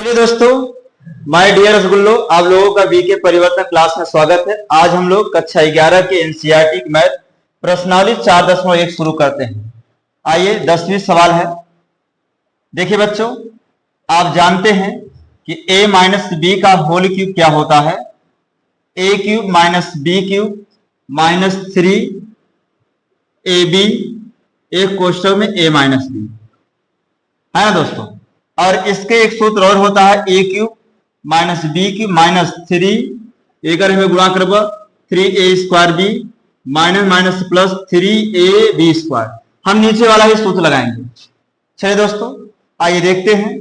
चलिए दोस्तों, my dear रसगुल्लो, आप लोगों का वीके परिवर्तन क्लास में स्वागत है। आज हम लोग कक्षा 11 के एनसीईआरटी मैथ प्रश्नावली 4.1 शुरू करते हैं। आइए 10वीं सवाल है। देखिए बच्चों, आप जानते हैं कि a माइनस बी का होल क्यूब क्या होता है। a cube minus b cube minus 3ab एक कोष्ठक में a माइनस बी है ना दोस्तों। और इसके एक सूत्र और होता है a cube minus b cube minus 3 अगर हमें गुणा करब 3a square b minus minus plus 3ab square. हम नीचे वाला ही सूत्र लगाएंगे। चलिए दोस्तों, आइए देखते हैं,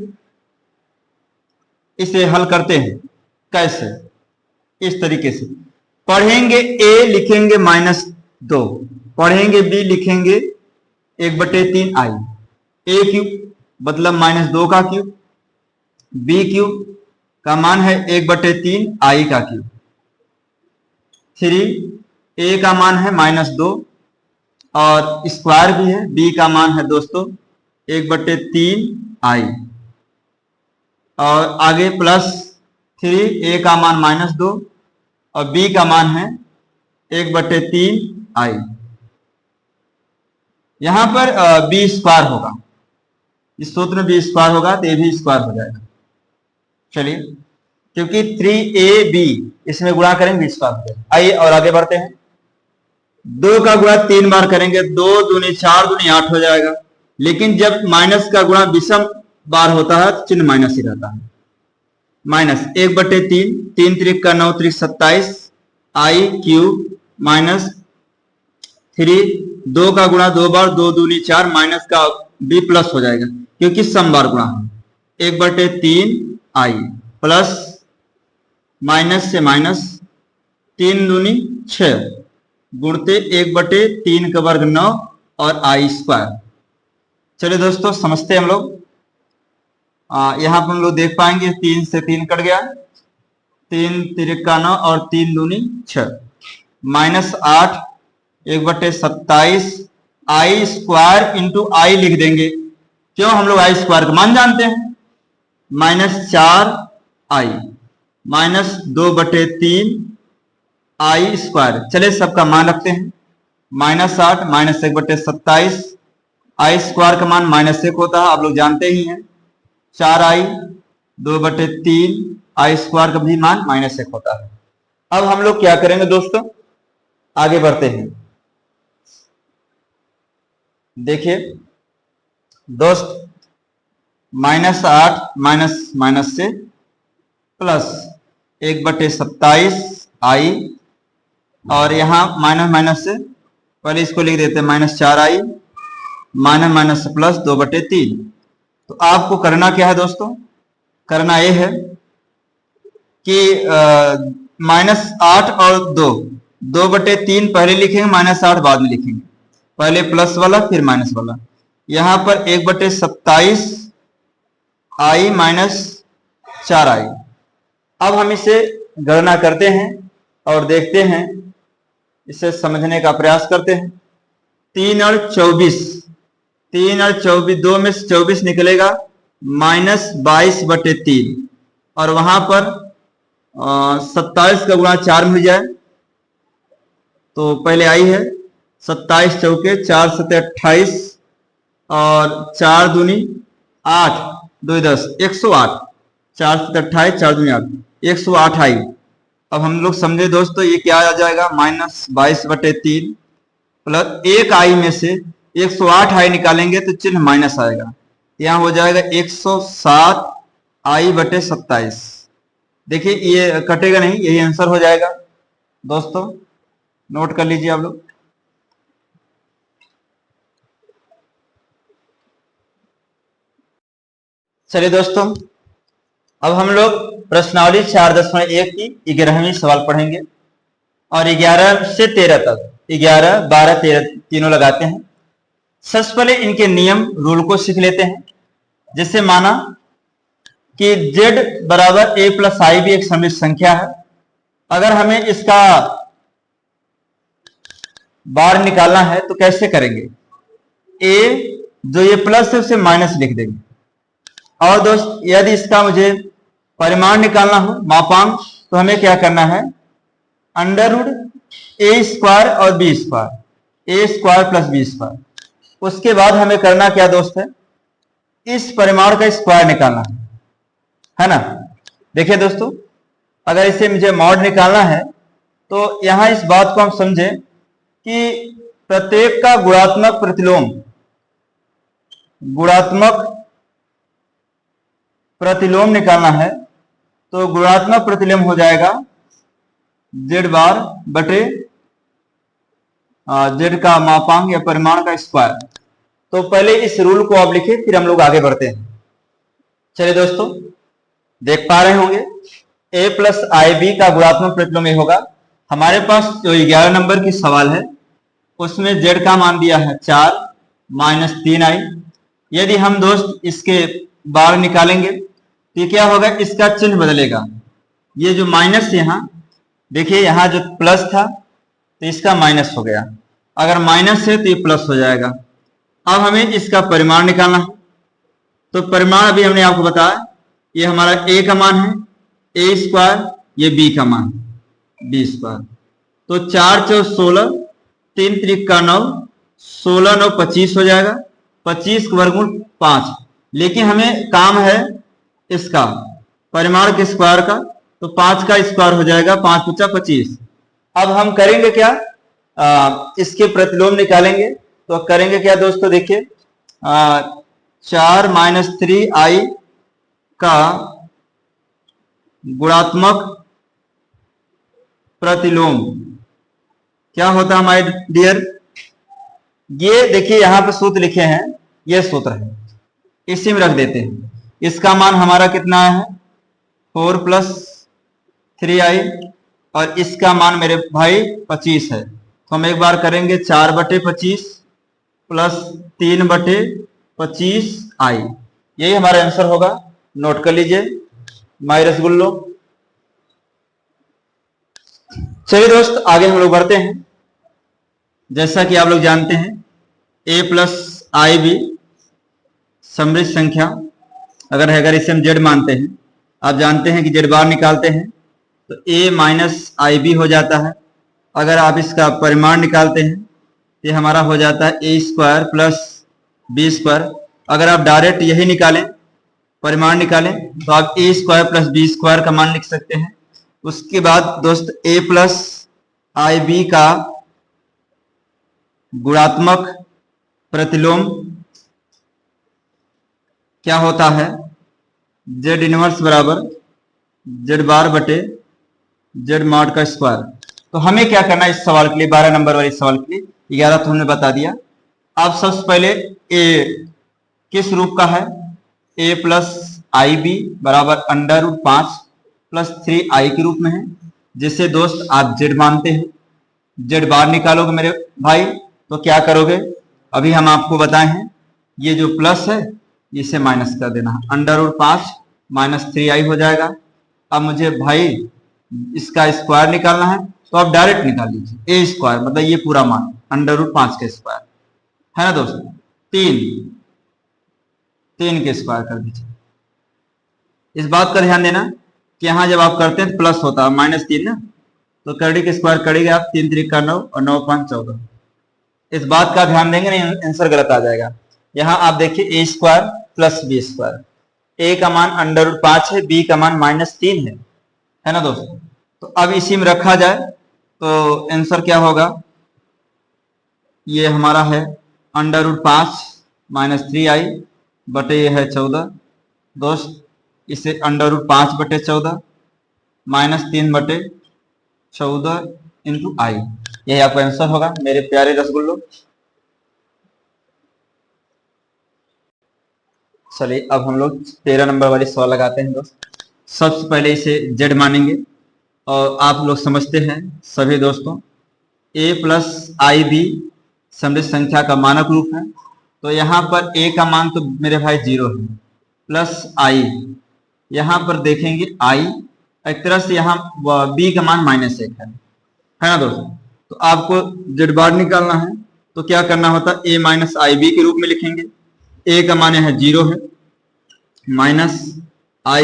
इसे हल करते हैं। कैसे? इस तरीके से पढ़ेंगे a लिखेंगे -2, पढ़ेंगे b लिखेंगे 1/3 आई। a क्यूब मतलब -2 का क्यूब, b क्यूब का मान है 1/3 आई का क्यूब, 3a का मान है -2 और स्क्वायर भी है, b का मान है दोस्तों 1/3 आई और आगे प्लस 3a का मान -2 और b का मान है 1/3 आई। यहां पर b स्क्वायर होगा, इस सूत्र में b स्क्वायर होगा तो ये भी स्क्वायर हो जाएगा। चलिए, क्योंकि 3ab इसमें गुणा करेंगे स्क्वायर हो जाएगा। आइए और आगे बढ़ते हैं। 2 का गुणा 3 बार करेंगे, 2 दूनी 4 दूनी 8 हो जाएगा। लेकिन जब माइनस का गुणा विषम बार होता है तो चिन्ह माइनस ही रहता है। माइनस 1/3, 3 त्रिक का 9 त्रिक 27 आई क्यूब माइनस 3, 2 का गुणा 2 बार, 2 दूनी 4 माइनस का b प्लस हो जाएगा क्योंकि सम बार गुणा है। 1/3 आई प्लस माइनस से माइनस 3 दूनी 6 गुणते 1/3 का वर्ग 9 और आई स्क्वायर। चलिए दोस्तों, समझते हैं हम लोग। यहां पर हम लोग देख पाएंगे 3 से 3 कट गया, 3 त्रिक का 9 और 3 दूनी 6 -8 1/27 आई स्क्वायर इंटू आई लिख देंगे। क्यों? हम लोग आई स्क्वायर का मान जानते हैं। -4 आई -2/3 आई स्क्वायर। चले सबका मान रखते हैं। -8 -1/27 आई स्क्वायर का मान -1 होता है, आप लोग जानते ही हैं। 4 आई 2/3 आई स्क्वायर का भी मान -1 होता है। अब हम लोग क्या करेंगे दोस्तों, आगे बढ़ते हैं। देखिए दोस्त, -8 माइनस से प्लस 1/27 आई और यहां माइनस माइनस से पहले इसको लिख देते हैं -4 आई माइनस माइनस से प्लस 2/3। तो आपको करना क्या है दोस्तों? करना यह है कि -8 और 2/3 पहले लिखेंगे, -8 बाद में लिखेंगे। पहले प्लस वाला फिर माइनस वाला। यहां पर 1/27 आई -4 आई। अब हम इसे गणना करते हैं और देखते हैं, इसे समझने का प्रयास करते हैं। 3 और 24, 3 और 24, 2 में से 24 निकलेगा -22/3 और वहां पर 27 का गुणा 4 में हो जाए तो पहले आई है 27 चौके 4 7 28 और 4 दूनी 8 2 10 108, 4 7 28 4 दूनी 8 108 आई। अब हम लोग समझे दोस्तों, ये क्या आ जाएगा? -22/3 प्लस 1 आई में से 108 आई निकालेंगे तो चिन्ह माइनस आएगा, यहां हो जाएगा 107 आई/27। देखिए ये कटेगा नहीं, यही आंसर हो जाएगा दोस्तों, नोट कर लीजिए आप लोग। चलिए दोस्तों, अब हम लोग प्रश्नावली 4.1 की 11वीं सवाल पढ़ेंगे और 11 से 13 तक, 11 12 13 तीनों लगाते हैं। सबसे पहले इनके नियम रूल को सीख लेते हैं। जैसे माना कि z बराबर a प्लस आई भी एक समिश्र संख्या है। अगर हमें इसका बार निकालना है तो कैसे करेंगे? a जो ये प्लस है उसे माइनस लिख देंगे। और दोस्त, यदि इसका मुझे परिमाण निकालना हो, मापांक, तो हमें क्या करना है, अंडर रूट ए स्क्वायर और बी स्क्वायर, ए स्क्वायर प्लस बी स्क्वायर। उसके बाद हमें करना क्या दोस्त है, इस परिमाण का स्क्वायर निकालना है ना। देखिए दोस्तों, अगर इसे मुझे मॉड निकालना है तो यहां इस बात को हम समझें कि प्रत्येक का गुणात्मक प्रतिलोम निकालना है, तो गुणात्मक प्रतिलोम हो जाएगा जेड बार बटे जेड का मापांक या परिमाण का स्क्वायर। तो पहले इस रूल को आप लिखिए, फिर हम लोग आगे बढ़ते हैं। चलिए दोस्तों, देख पा रहे होंगे a प्लस आई बी का गुणात्मक प्रतिलोम ये होगा। हमारे पास जो 11 नंबर की सवाल है उसमें z का मान दिया है 4 माइनस 3i। यदि हम दोस्त इसके बार निकालेंगे तो ये क्या होगा, इसका चिन्ह बदलेगा। ये जो माइनस यहाँ देखिए, यहाँ जो प्लस था तो इसका माइनस हो गया, अगर माइनस है तो ये प्लस हो जाएगा। अब हमें इसका परिमाण निकालना है, तो परिमाण अभी हमने आपको बताया, ये हमारा a का मान है ए स्क्वायर, ये b का मान बी स्क्वायर। तो 4 चौ 16, 3 त्रिक का 9, 16 9 25 हो जाएगा, 25 का वर्गमूल 5। लेकिन हमें काम है इसका परिमाण के स्क्वायर का, तो 5 का स्क्वायर हो जाएगा 5 × 25। अब हम करेंगे क्या, इसके प्रतिलोम निकालेंगे। तो करेंगे क्या दोस्तों, देखिए 4 माइनस 3i का गुणात्मक प्रतिलोम क्या होता है हमारे डियर, ये देखिए यहां पे सूत्र लिखे हैं, ये सूत्र है, इसी में रख देते हैं। इसका मान हमारा कितना है 4 प्लस 3i, और इसका मान मेरे भाई 25 है। तो हम एक बार करेंगे 4 बटे 25 प्लस 3 बटे 25i, यही हमारा आंसर होगा। नोट कर लीजिए माई रसगुल्लो। चलिए दोस्त, आगे हम लोग बढ़ते हैं। जैसा कि आप लोग जानते हैं a प्लस आई बी समृद्ध संख्या अगर इसे हम z मानते हैं, आप जानते हैं कि z बार निकालते हैं तो a माइनस आई बी हो जाता है। अगर आप इसका परिमाण निकालते हैं तो हमारा हो जाता है a square plus b square. अगर आप डायरेक्ट यही निकालें, परिमाण निकालें, तो आप a square plus b square का मान लिख सकते हैं। उसके बाद दोस्त a प्लस आई बी का गुणात्मक प्रतिलोम क्या होता है, z इनवर्स बराबर z बार बटे z मॉड का स्क्वायर। तो हमें क्या करना है इस सवाल के लिए, 12 नंबर वाले सवाल के लिए, 11 तो हमने बता दिया। अब सबसे पहले a किस रूप का है, a प्लस आई बी बराबर अंडर रूट 5 प्लस 3i के रूप में है, जिसे दोस्त आप z मानते हैं। z बार निकालोगे मेरे भाई तो क्या करोगे, अभी हम आपको बताए हैं, ये जो प्लस है इसे माइनस कर देना, अंडर रूट 5 माइनस 3i हो जाएगा। अब मुझे भाई इसका स्क्वायर निकालना है, तो आप डायरेक्ट निकाल लीजिए, a स्क्वायर मतलब ये पूरा मान अंडर रूट 5 के स्क्वायर है ना दोस्तों, 3 के स्क्वायर कर दीजिए। इस बात का ध्यान देना कि यहाँ जब आप करते हैं तो प्लस होता है, -3 ना, तो कड़ी के स्क्वायर करेंगे आप, 3 3 का 9 और 9 5 14। इस बात का ध्यान देंगे नहीं आंसर गलत आ जाएगा। यहाँ आप देखिए a square plus b square, a का मान अंडर रूट 5 है, b का मान -3 है ना दोस्तों। तो अब इसी में रखा जाए तो आंसर क्या होगा, ये हमारा है अंडर रूट 5 माइनस 3i बटे ये है 14 दोस्त, इसे अंडर रूट 5 बटे 14 -3 बटे 14 इंटू आई, यही आपका आंसर होगा मेरे प्यारे रसगुल्लो। चलिए अब हम लोग 13 नंबर वाली सवाल लगाते हैं दोस्त। सबसे पहले इसे z मानेंगे, और आप लोग समझते हैं सभी दोस्तों a प्लस आई बी समृद्ध संख्या का मानक रूप है। तो यहाँ पर a का मान तो मेरे भाई 0 है, प्लस i, यहाँ पर देखेंगे i, एक तरह से यहाँ b का मान -1 है ना दोस्तों। तो आपको z बार निकालना है तो क्या करना होता है, a माइनस आई बी के रूप में लिखेंगे, a का मान है 0 है, माइनस i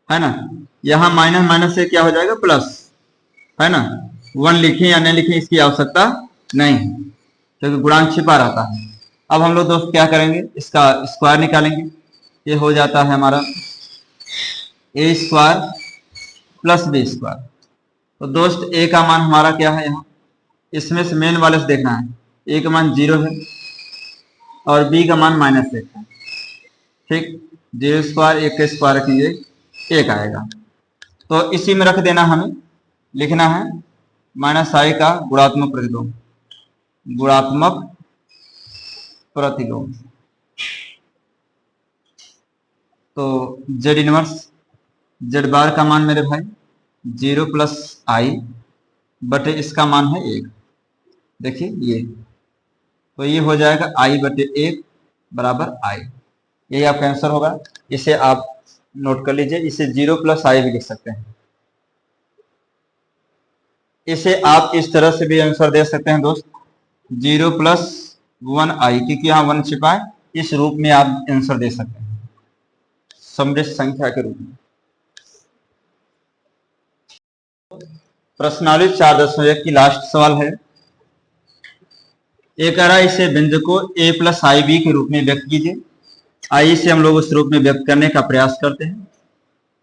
है ना। यहाँ माइनस माइनस से क्या हो जाएगा, प्लस, है ना। 1 लिखें या नहीं लिखें इसकी आवश्यकता नहीं है, क्योंकि गुणांक छिपा रहता है। अब हम लोग दोस्त क्या करेंगे, इसका स्क्वायर निकालेंगे। ये हो जाता है हमारा ए स्क्वायर प्लस बी स्क्वायर। तो दोस्त ए का मान हमारा क्या है, यहाँ इसमें से मेन वाले से देखना है। ए का मान 0 है और बी का मान -1 है। ठीक, 0 स्क्वायर 1 का स्क्वायर रखेंगे 1 आएगा। तो इसी में रख देना, हमें लिखना है -i का गुणात्मक प्रतिलोम, गुणात्मक प्रतिलोम। तो जेड इनवर्स, जेड बार का मान मेरे भाई 0 प्लस आई बटे इसका मान है 1। देखिए ये, तो ये हो जाएगा i बटे 1 बराबर i। यही आपका आंसर होगा। इसे आप नोट कर लीजिए, इसे 0 प्लस आई भी लिख सकते हैं। इसे आप इस तरह से भी आंसर दे सकते हैं दोस्त, 0 प्लस 1i, क्योंकि यहाँ 1 छिपा है। इस रूप में आप आंसर दे सकते हैं, समृद्ध संख्या के रूप में। प्रश्नावली 4.1 की लास्ट सवाल है। एक कह रहा है इसे व्यंजक को a प्लस आई बी के रूप में व्यक्त कीजिए। आइए इसे हम लोग उस रूप में व्यक्त करने का प्रयास करते हैं।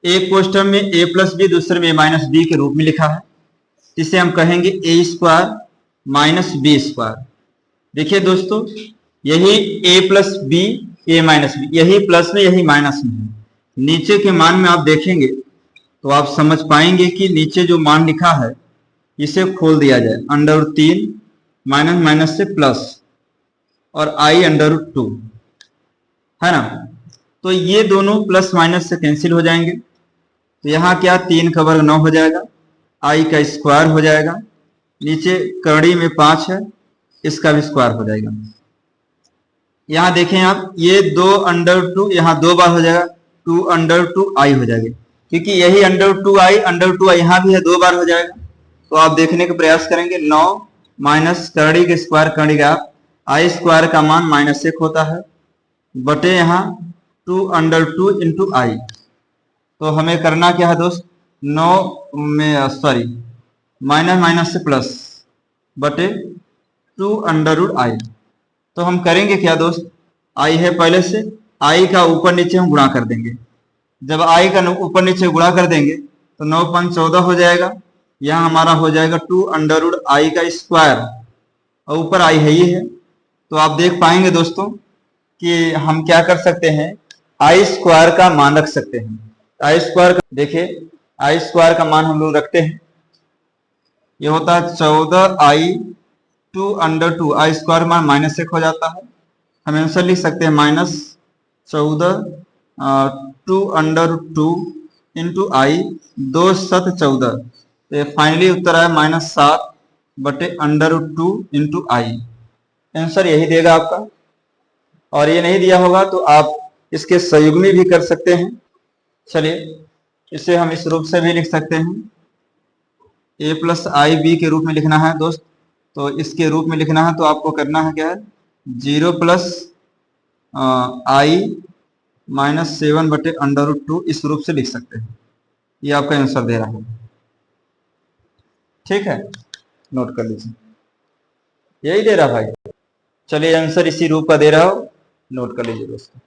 एक क्वेश्चन में a प्लस बी, दूसरे में माइनस बी के रूप में लिखा है। इसे हम कहेंगे a square minus b square. देखिए दोस्तों, यही a plus b, a minus b, यही प्लस में यही माइनस में है। नीचे के मान में आप देखेंगे तो आप समझ पाएंगे कि नीचे जो मान लिखा है इसे खोल दिया जाए, √3 माइनस माइनस से प्लस और i √2, है ना। तो ये दोनों प्लस माइनस से कैंसिल हो जाएंगे। तो यहाँ क्या, 3 का वर्ग 9 हो जाएगा, i का स्क्वायर हो जाएगा, नीचे करड़ी में 5 है, इसका भी स्क्वायर हो जाएगा। यहाँ देखें आप, ये 2 √2 यहाँ 2 बार हो जाएगा, 2 √2i हो जाएगी, क्योंकि यही √2i यहाँ भी है, 2 बार हो जाएगा। तो आप देखने का प्रयास करेंगे, 9 माइनस करड़ी के स्क्वायर, करड़ी का आई स्क्वायर का मान -1 होता है बटे यहाँ 2 √2 × i। तो हमें करना क्या है दोस्त, 9 में सॉरी माइनस माइनस से प्लस बटे 2 √i। तो हम करेंगे क्या दोस्त, i है पहले से, i का ऊपर नीचे हम गुणा कर देंगे। जब i का ऊपर नीचे गुणा कर देंगे तो 9 × 5 = 14 हो जाएगा। यहाँ हमारा हो जाएगा 2 √i का स्क्वायर और ऊपर i है ही है। तो आप देख पाएंगे दोस्तों कि हम क्या कर सकते हैं, आई स्क्वायर का मान रख सकते हैं। आई स्क्वायर का देखिए, आई स्क्वायर का मान हम लोग रखते हैं, ये होता है 14i 2 √2, आई स्क्वायर मान -1 हो जाता है। हम आंसर लिख सकते हैं -14 2 √2 × i, 2 7 14। तो फाइनली उत्तर आया -7 बटे √2 × i। आंसर यही देगा आपका। और ये नहीं दिया होगा तो आप इसके संयुग्मी भी कर सकते हैं। चलिए इसे हम इस रूप से भी लिख सकते हैं, a प्लस आई बी के रूप में लिखना है दोस्त। तो इसके रूप में लिखना है तो आपको करना है क्या है, 0 प्लस आई -7 बटे √2 इस रूप से लिख सकते हैं। ये आपका आंसर दे रहा है, ठीक है, नोट कर लीजिए, यही दे रहा भाई। चलिए आंसर इसी रूप का दे रहा हो, नोट कर लीजिए दोस्तों।